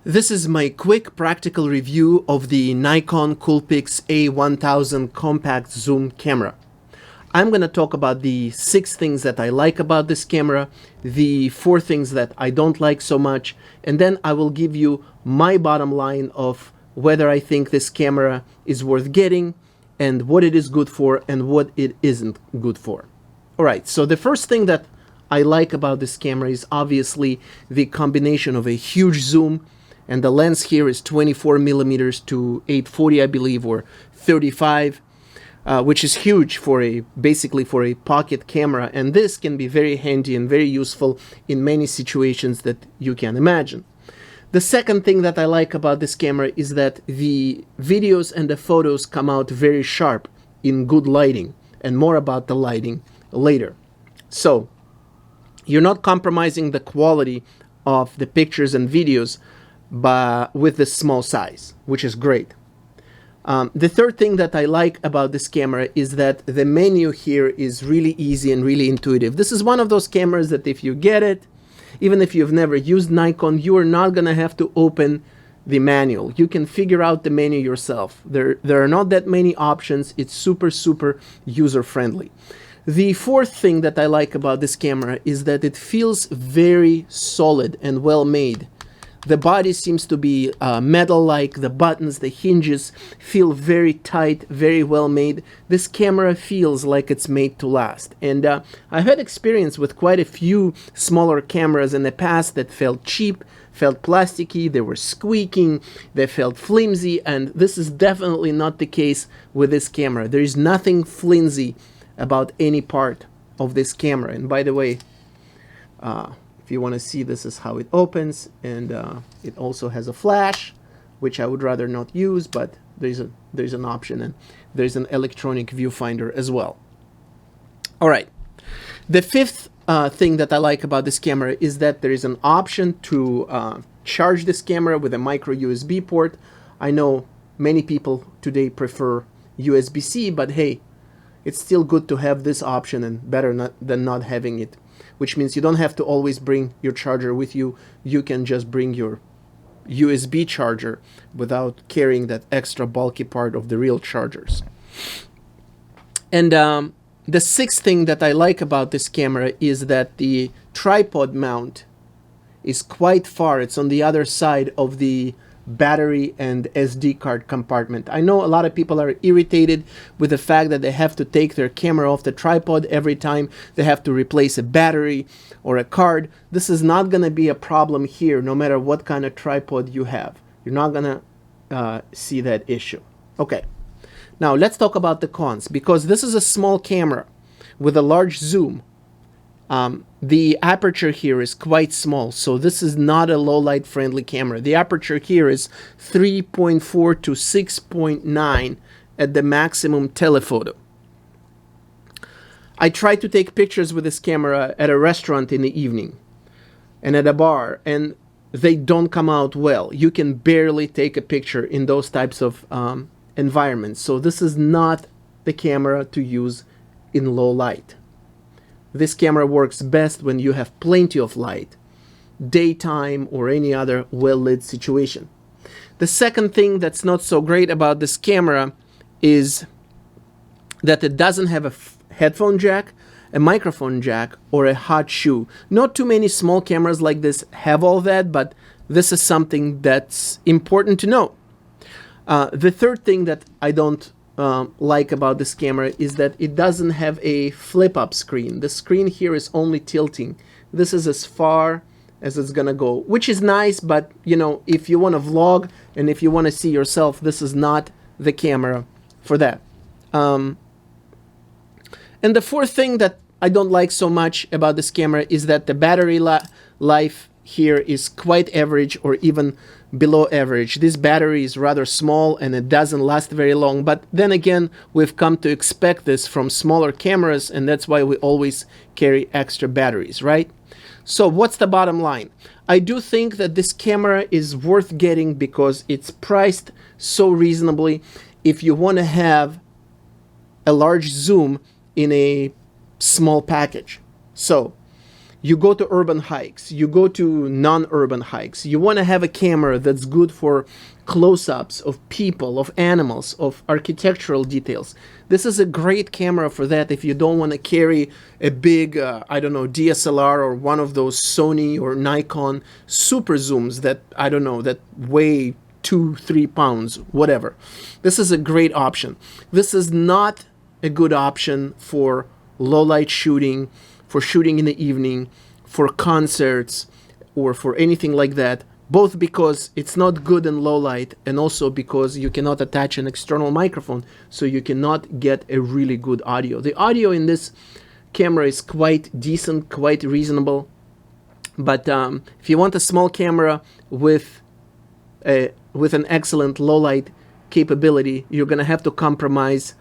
This is my quick practical review of the Nikon Coolpix A1000 compact zoom camera. I'm going to talk about the 6 things that I like about this camera, the 4 things that I don't like so much, and then I will give you my bottom line of whether I think this camera is worth getting and what it is good for and what it isn't good for. Alright, so the first thing that I like about this camera is obviously the combination of a huge zoom, and the lens here is 24 millimeters to 840, I believe, or 35, which is huge for basically for a pocket camera. And this can be very handy and very useful in many situations that you can imagine. The second thing that I like about this camera is that the videos and the photos come out very sharp in good lighting, and more about the lighting later. So you're not compromising the quality of the pictures and videos but with this small size, which is great. The third thing that I like about this camera is that the menu here is really easy and really intuitive. This is one of those cameras that if you get it, even if you've never used Nikon, you are not going to have to open the manual. You can figure out the menu yourself. There are not that many options. It's super user-friendly. The fourth thing that I like about this camera is that it feels very solid and well made. The body seems to be metal-like. The buttons, the hinges feel very tight, very well made. This camera feels like it's made to last. And I've had experience with quite a few smaller cameras in the past that felt cheap, felt plasticky, they were squeaking, they felt flimsy, and this is definitely not the case with this camera. There is nothing flimsy about any part of this camera. And by the way, if you want to see, this is how it opens, and it also has a flash, which I would rather not use, but there's an option, and there's an electronic viewfinder as well. All right, the fifth thing that I like about this camera is that there is an option to charge this camera with a micro USB port. I know many people today prefer USB-C, but hey, it's still good to have this option, and better than not having it, which means you don't have to always bring your charger with you. You can just bring your USB charger without carrying that extra bulky part of the real chargers. And the sixth thing that I like about this camera is that the tripod mount is quite far. It's on the other side of the battery and SD card compartment. I know a lot of people are irritated with the fact that they have to take their camera off the tripod every time they have to replace a battery or a card. This is not going to be a problem here, no matter what kind of tripod you have. You're not going to see that issue. Okay, now let's talk about the cons, because this is a small camera with a large zoom. The aperture here is quite small, so this is not a low light friendly camera. The aperture here is 3.4 to 6.9 at the maximum telephoto. I tried to take pictures with this camera at a restaurant in the evening and at a bar, and they don't come out well. You can barely take a picture in those types of environments. So this is not the camera to use in low light. This camera works best when you have plenty of light, daytime or any other well-lit situation. The second thing that's not so great about this camera is that it doesn't have a headphone jack, a microphone jack, or a hot shoe. Not too many small cameras like this have all that, but this is something that's important to know. The third thing that I don't like about this camera is that it doesn't have a flip-up screen. The screen here is only tilting. This is as far as it's gonna go, which is nice, but you know, if you want to vlog and if you want to see yourself, this is not the camera for that. And the fourth thing that I don't like so much about this camera is that the battery life here is quite average, or even below average. This battery is rather small and it doesn't last very long, but then again, we've come to expect this from smaller cameras, and that's why we always carry extra batteries, right? So what's the bottom line? I do think that this camera is worth getting because it's priced so reasonably if you want to have a large zoom in a small package. So You go to urban hikes, you go to non-urban hikes. You want to have a camera that's good for close-ups of people, of animals, of architectural details. This is a great camera for that if you don't want to carry a big, I don't know, DSLR or one of those Sony or Nikon super zooms that, I don't know, that weigh 2-3 pounds, whatever. This is a great option. This is not a good option for low light shooting, for shooting in the evening, for concerts, or for anything like that, both because it's not good in low light and also because you cannot attach an external microphone, so you cannot get a really good audio. The audio in this camera is quite decent, quite reasonable, but if you want a small camera with an excellent low light capability, you're going to have to compromise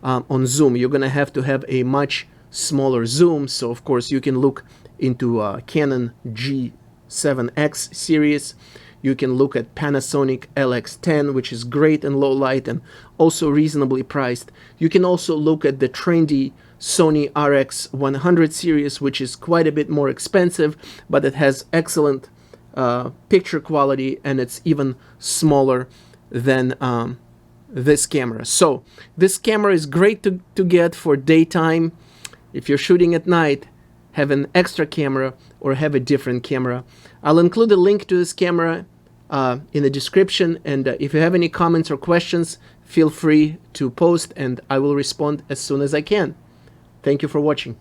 on zoom. You're going to have a much smaller zoom. So of course you can look into Canon G7X series. You can look at Panasonic LX10, which is great in low light and also reasonably priced. You can also look at the trendy Sony RX100 series, which is quite a bit more expensive, but it has excellent picture quality, and it's even smaller than this camera. So this camera is great to get for daytime. If you're shooting at night, have an extra camera or have a different camera. I'll include a link to this camera in the description, and if you have any comments or questions, feel free to post and I will respond as soon as I can. Thank you for watching.